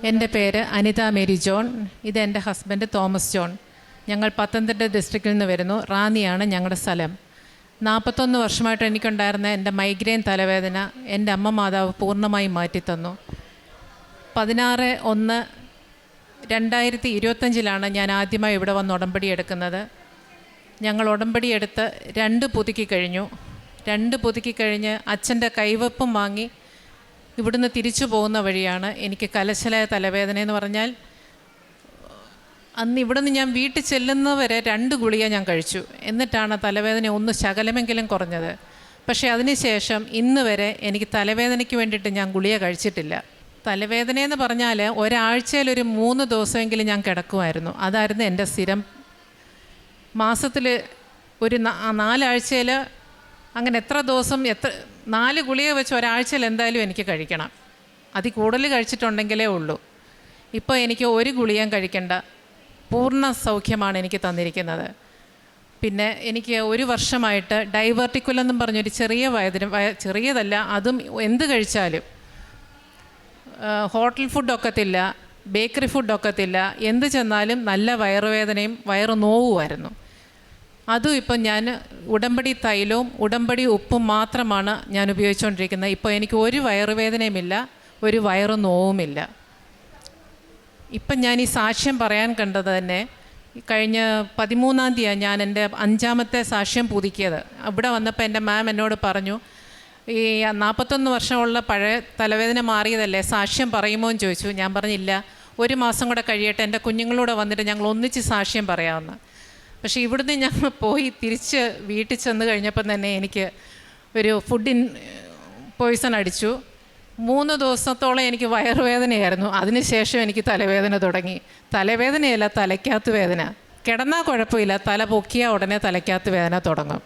എൻ്റെ പേര് Anitha Mary John. ഇതെൻ്റെ ഹസ്ബൻഡ് തോമസ് ജോൺ. ഞങ്ങൾ പത്തനംതിട്ട ഡിസ്ട്രിക്റ്റിൽ നിന്ന് വരുന്നു. റാന്നിയാണ് ഞങ്ങളുടെ സ്ഥലം. 41 വർഷമായിട്ട് എനിക്കുണ്ടായിരുന്ന എൻ്റെ മൈഗ്രെയിൻ തലവേദന എൻ്റെ അമ്മ മാതാവ് പൂർണ്ണമായി മാറ്റിത്തന്നു. 16/1/2025 ഞാൻ ആദ്യമായി ഇവിടെ വന്ന് ഉടമ്പടി എടുക്കുന്നത്. ഞങ്ങൾ ഉടമ്പടി എടുത്ത് 2 പുതുക്കി കഴിഞ്ഞു. 2 പുതുക്കി കഴിഞ്ഞ് അച്ഛൻ്റെ കൈവെപ്പും വാങ്ങി ഇവിടുന്ന് തിരിച്ചു പോകുന്ന വഴിയാണ് എനിക്ക് കലശലായ തലവേദന എന്ന് പറഞ്ഞാൽ, അന്ന് ഇവിടുന്ന് ഞാൻ വീട്ടിൽ ചെല്ലുന്നവരെ 2 ഗുളിക ഞാൻ കഴിച്ചു. എന്നിട്ടാണ് തലവേദന ഒന്ന് ശകലമെങ്കിലും കുറഞ്ഞത്. പക്ഷേ അതിനുശേഷം ഇന്ന് വരെ എനിക്ക് തലവേദനയ്ക്ക് വേണ്ടിയിട്ട് ഞാൻ ഗുളിക കഴിച്ചിട്ടില്ല. തലവേദനയെന്ന് പറഞ്ഞാൽ ഒരാഴ്ചയിൽ ഒരു 3 ദിവസമെങ്കിലും ഞാൻ കിടക്കുമായിരുന്നു. അതായിരുന്നു എൻ്റെ സ്ഥിരം. മാസത്തിൽ ഒരു 4 ആഴ്ചയിൽ അങ്ങനെ എത്ര ദിവസം 4 ഗുളിക വെച്ച് ഒരാഴ്ചയിൽ എന്തായാലും എനിക്ക് കഴിക്കണം. അതിൽ കൂടുതൽ കഴിച്ചിട്ടുണ്ടെങ്കിലേ ഉള്ളൂ. ഇപ്പോൾ എനിക്ക് 1 ഗുളികയും കഴിക്കേണ്ട പൂർണ്ണ സൗഖ്യമാണ് എനിക്ക് തന്നിരിക്കുന്നത്. പിന്നെ എനിക്ക് 1 വർഷമായിട്ട് ഡൈവേർട്ടിക്കുലെന്നും പറഞ്ഞൊരു ചെറിയ വേദന, ചെറിയതല്ല, അതും എന്ത് കഴിച്ചാലും ഹോട്ടൽ ഫുഡ് ഒക്കത്തില്ല, ബേക്കറി ഫുഡ് ഒക്കത്തില്ല, എന്ത് ചെന്നാലും നല്ല വയറുവേദനയും വയറു നോവുമായിരുന്നു. അതും ഇപ്പം ഞാൻ ഉടമ്പടി തൈലവും ഉടമ്പടി ഉപ്പും മാത്രമാണ് ഞാൻ ഉപയോഗിച്ചുകൊണ്ടിരിക്കുന്നത്. ഇപ്പോൾ എനിക്ക് ഒരു വയറുവേദനയുമില്ല, ഒരു വയറു നോവുമില്ല. ഇപ്പം ഞാൻ ഈ സാക്ഷ്യം പറയാൻ കണ്ടത് തന്നെ കഴിഞ്ഞ 13-ാം തീയതിയാണ് ഞാൻ എൻ്റെ 5ാമത്തെ സാക്ഷ്യം പുതുക്കിയത്. ഇവിടെ വന്നപ്പോൾ എൻ്റെ മാം എന്നോട് പറഞ്ഞു, ഈ 41 വർഷമുള്ള പഴയ തലവേദന മാറിയതല്ലേ, സാക്ഷ്യം പറയുമോ എന്ന് ചോദിച്ചു. ഞാൻ പറഞ്ഞില്ല, 1 മാസം കൂടെ കഴിയട്ടെ, എൻ്റെ കുഞ്ഞുങ്ങളൂടെ വന്നിട്ട് ഞങ്ങൾ ഒന്നിച്ച് സാക്ഷ്യം പറയാമെന്ന്. പക്ഷേ ഇവിടുന്ന് ഞങ്ങൾ പോയി തിരിച്ച് വീട്ടിൽ ചെന്ന് കഴിഞ്ഞപ്പം തന്നെ എനിക്ക് ഒരു ഫുഡ് പോയ്സൺ അടിച്ചു. 3 ദിവസത്തോളം എനിക്ക് വയറുവേദനയായിരുന്നു. അതിനുശേഷം എനിക്ക് തലവേദന തുടങ്ങി. തലവേദനയല്ല, തലയ്ക്കകത്ത് വേദന. കിടന്നാൽ കുഴപ്പമില്ല, തല പൊക്കിയാൽ ഉടനെ തലയ്ക്കകത്ത് വേദന തുടങ്ങും.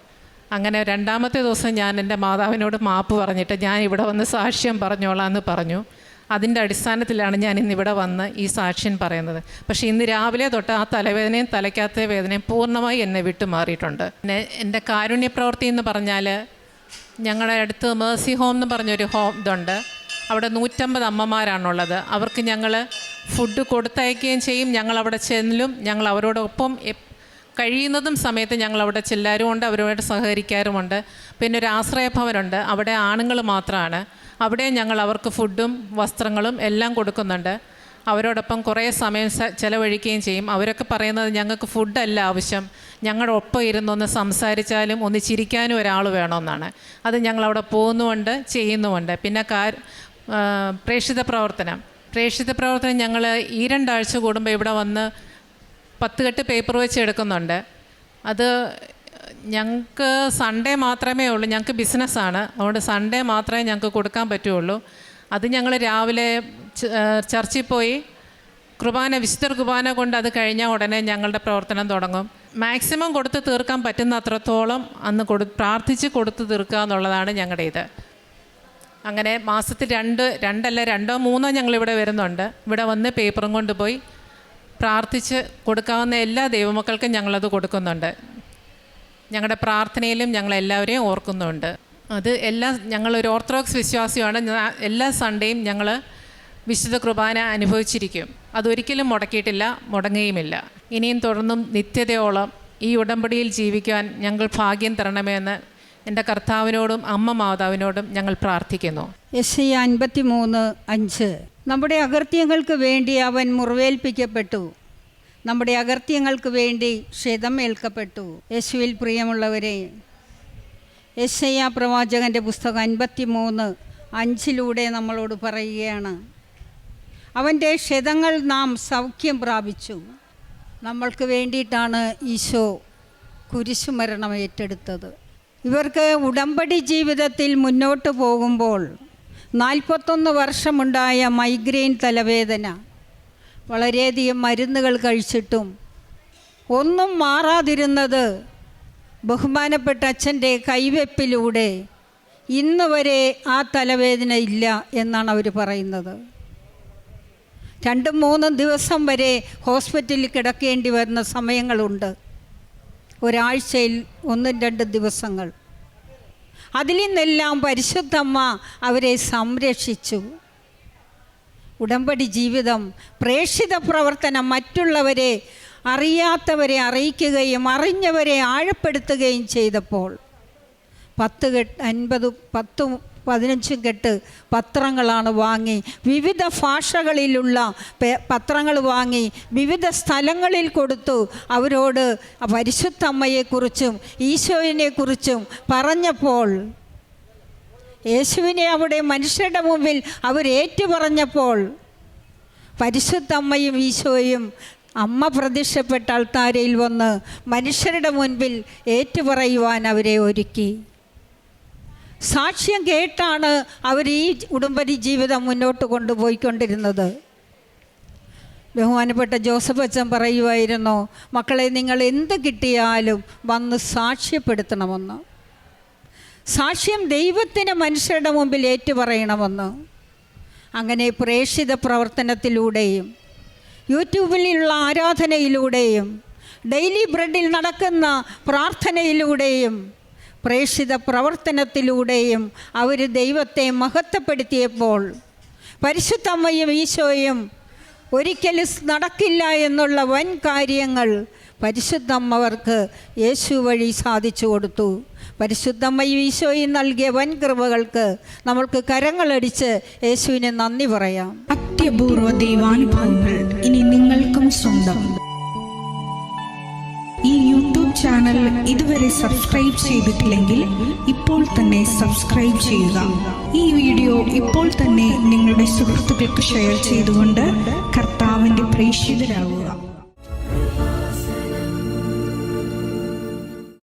അങ്ങനെ 2ാമത്തെ ദിവസം ഞാൻ എൻ്റെ മാതാവിനോട് മാപ്പ് പറഞ്ഞിട്ട് ഞാൻ ഇവിടെ വന്ന് സാക്ഷ്യം പറഞ്ഞോളാം എന്ന് പറഞ്ഞു. അതിൻ്റെ അടിസ്ഥാനത്തിലാണ് ഞാൻ ഇന്നിവിടെ വന്ന് ഈ സാക്ഷ്യം പറയുന്നത്. പക്ഷേ ഇന്ന് രാവിലെ തൊട്ട് ആ തലവേദനയും തലയ്ക്കകത്തെ വേദനയും പൂർണ്ണമായി എന്നെ വിട്ടു മാറിയിട്ടുണ്ട്. പിന്നെ എൻ്റെ കാരുണ്യ പ്രവൃത്തി എന്ന് പറഞ്ഞാൽ, ഞങ്ങളുടെ അടുത്ത് മേഴ്സി ഹോം എന്ന് പറഞ്ഞൊരു ഇതുണ്ട്. അവിടെ 150 അമ്മമാരാണുള്ളത്. അവർക്ക് ഞങ്ങൾ ഫുഡ് കൊടുത്തയക്കുകയും ചെയ്യും. ഞങ്ങളവിടെ ചെല്ലും. ഞങ്ങൾ അവരോടൊപ്പം കഴിയുന്നതും സമയത്ത് ഞങ്ങളവിടെ ചെല്ലാറുമുണ്ട്, അവരോട് സഹകരിക്കാറുമുണ്ട്. പിന്നെ ഒരു ആശ്രയഭവനുണ്ട്, അവിടെ ആണുങ്ങൾ മാത്രമാണ്. അവിടെ ഞങ്ങൾ അവർക്ക് ഫുഡും വസ്ത്രങ്ങളും എല്ലാം കൊടുക്കുന്നുണ്ട്. അവരോടൊപ്പം കുറേ സമയം ചിലവഴിക്കുകയും ചെയ്യും. അവരൊക്കെ പറയുന്നത്, ഞങ്ങൾക്ക് ഫുഡല്ല ആവശ്യം, ഞങ്ങളുടെ ഒപ്പം ഇരുന്നൊന്ന് സംസാരിച്ചാലും ഒന്ന് ചിരിക്കാനും ഒരാൾ വേണമെന്നാണ്. അത് ഞങ്ങളവിടെ പോകുന്നുമുണ്ട്, ചെയ്യുന്നുമുണ്ട്. പിന്നെ പ്രേക്ഷിത പ്രവർത്തനം ഞങ്ങൾ ഈ 2 ആഴ്ച കൂടുമ്പോൾ ഇവിടെ വന്ന് 10 കെട്ട് പേപ്പർ വെച്ച് എടുക്കുന്നുണ്ട്. അത് ഞങ്ങൾക്ക് സൺഡേ മാത്രമേ ഉള്ളൂ, ഞങ്ങൾക്ക് ബിസിനസ്സാണ്, അതുകൊണ്ട് സൺഡേ മാത്രമേ ഞങ്ങൾക്ക് കൊടുക്കാൻ പറ്റുള്ളൂ. അത് ഞങ്ങൾ രാവിലെ ചർച്ചിൽ പോയി വിശുദ്ധ കുർബാന കൊണ്ട് അത് കഴിഞ്ഞാൽ ഉടനെ ഞങ്ങളുടെ പ്രവർത്തനം തുടങ്ങും. മാക്സിമം കൊടുത്ത് തീർക്കാൻ പറ്റുന്ന അത്രത്തോളം അന്ന് പ്രാർത്ഥിച്ച് കൊടുത്ത് തീർക്കുക എന്നുള്ളതാണ് ഞങ്ങളുടെ ഇത്. അങ്ങനെ മാസത്തിൽ 2-3 ഞങ്ങളിവിടെ വരുന്നുണ്ട്. ഇവിടെ വന്ന് പേപ്പറും കൊണ്ടുപോയി പ്രാർത്ഥിച്ച് കൊടുക്കാവുന്ന എല്ലാ ദൈവമക്കൾക്കും ഞങ്ങളത് കൊടുക്കുന്നുണ്ട്. ഞങ്ങളുടെ പ്രാർത്ഥനയിലും ഞങ്ങളെല്ലാവരെയും ഓർക്കുന്നുണ്ട്. അത് ഞങ്ങളൊരു ഓർത്തഡോക്സ് വിശ്വാസിയാണ്. എല്ലാ സൺഡേയും ഞങ്ങൾ വിശുദ്ധ കുർബാന അനുഭവിച്ചിരിക്കും. അതൊരിക്കലും മുടക്കിയിട്ടില്ല, മുടങ്ങുകയുമില്ല. ഇനിയും തുടർന്നും നിത്യതയോളം ഈ ഉടമ്പടിയിൽ ജീവിക്കാൻ ഞങ്ങൾ ഭാഗ്യം തരണമെന്ന് എൻ്റെ കർത്താവിനോടും അമ്മ മാതാവിനോടും ഞങ്ങൾ പ്രാർത്ഥിക്കുന്നു. യെശയ്യാ 53:5 നമ്മുടെ അകൃത്യങ്ങൾക്ക് വേണ്ടി അവൻ മുറിവേൽപ്പിക്കപ്പെട്ടു, നമ്മുടെ അകൃത്യങ്ങൾക്ക് വേണ്ടി ക്ഷതമേൽക്കപ്പെട്ടു. യേശുവിൽ പ്രിയമുള്ളവരെ, യെശയ്യാ പ്രവാചകൻ്റെ പുസ്തകം 53:5 നമ്മളോട് പറയുകയാണ്, അവൻ്റെ ക്ഷതങ്ങൾ നാം സൗഖ്യം പ്രാപിച്ചു. നമ്മൾക്ക് വേണ്ടിയിട്ടാണ് ഈശോ കുരിശുമരണം ഏറ്റെടുത്തത്. ഇവർക്ക് ഉടമ്പടി ജീവിതത്തിൽ മുന്നോട്ട് പോകുമ്പോൾ 41 വർഷമുണ്ടായ മൈഗ്രെയിൻ തലവേദന, വളരെയധികം മരുന്നുകൾ കഴിച്ചിട്ടും ഒന്നും മാറാതിരുന്നത് ബഹുമാനപ്പെട്ട അച്ഛൻ്റെ കൈവെപ്പിലൂടെ ഇന്ന് വരെ ആ തലവേദന ഇല്ല എന്നാണ് അവർ പറയുന്നത്. 2-3 ദിവസം വരെ ഹോസ്പിറ്റലിൽ കിടക്കേണ്ടി വരുന്ന സമയങ്ങളുണ്ട്. ഒരാഴ്ചയിൽ 1-2 ദിവസങ്ങൾ. അതിൽ നിന്നെല്ലാം പരിശുദ്ധമ്മ അവരെ സംരക്ഷിച്ചു. ഉടമ്പടി ജീവിതം, പ്രേക്ഷിത പ്രവർത്തനം, മറ്റുള്ളവരെ അറിയാത്തവരെ അറിയിക്കുകയും അറിഞ്ഞവരെ ആഴപ്പെടുത്തുകയും ചെയ്തപ്പോൾ 15 കെട്ട് പത്രങ്ങളാണ് വാങ്ങി, വിവിധ ഭാഷകളിലുള്ള പത്രങ്ങൾ വാങ്ങി വിവിധ സ്ഥലങ്ങളിൽ കൊടുത്തു. അവരോട് പരിശുദ്ധ അമ്മയെക്കുറിച്ചും ഈശോയിനെക്കുറിച്ചും പറഞ്ഞപ്പോൾ, യേശുവിനെ അവിടെ മനുഷ്യരുടെ മുമ്പിൽ അവർ ഏറ്റുപറഞ്ഞപ്പോൾ, പരിശുദ്ധ അമ്മയും ഈശോയും അമ്മ പ്രത്യക്ഷപ്പെട്ട അൾത്താരയിൽ വന്ന് മനുഷ്യരുടെ മുൻപിൽ ഏറ്റുപറയുവാൻ അവരെ ഒരുക്കി. സാക്ഷ്യം കേട്ടാണ് അവർ ഈ ഉടമ്പടി ജീവിതം മുന്നോട്ട് കൊണ്ടുപോയിക്കൊണ്ടിരുന്നത്. ബഹുമാനപ്പെട്ട ജോസഫ് അച്ഛൻ പറയുമായിരുന്നു, മക്കളെ നിങ്ങൾ എന്ത് കിട്ടിയാലും വന്ന് സാക്ഷ്യപ്പെടുത്തണമെന്ന്. സാക്ഷ്യം ദൈവത്തിന് മനുഷ്യരുടെ മുമ്പിൽ ഏറ്റുപറയണമെന്ന്. അങ്ങനെ പ്രേക്ഷിത പ്രവർത്തനത്തിലൂടെയും യൂട്യൂബിലുള്ള ആരാധനയിലൂടെയും ഡെയിലി ബ്രെഡിൽ നടക്കുന്ന പ്രാർത്ഥനയിലൂടെയും പ്രേക്ഷിത പ്രവർത്തനത്തിലൂടെയും അവർ ദൈവത്തെ മഹത്വപ്പെടുത്തിയപ്പോൾ പരിശുദ്ധ അമ്മയും ഈശോയും ഒരിക്കലും നടക്കില്ല എന്നുള്ള വൻ കാര്യങ്ങൾ പരിശുദ്ധ അമ്മവർക്ക് യേശു വഴി സാധിച്ചു കൊടുത്തു. പരിശുദ്ധ അമ്മയും ഈശോയും നൽകിയ വൻ കൃപകൾക്ക് നമ്മൾക്ക് കരങ്ങളടിച്ച് യേശുവിനെ നന്ദി പറയാം. അത്യപൂർവ ദൈവാനുഭവങ്ങൾ ഇനി നിങ്ങൾക്കും സ്വന്തം. ഈ യൂട്യൂബ് ചാനൽ ഇതുവരെ സബ്സ്ക്രൈബ് ചെയ്തിട്ടില്ലെങ്കിൽ ഇപ്പോൾ തന്നെ സബ്സ്ക്രൈബ് ചെയ്യുക. ഈ വീഡിയോ ഇപ്പോൾ തന്നെ നിങ്ങളുടെ സുഹൃത്തുക്കൾക്ക് ഷെയർ ചെയ്തുകൊണ്ട് കർത്താവിൻ്റെ പ്രേക്ഷിതരാകുക.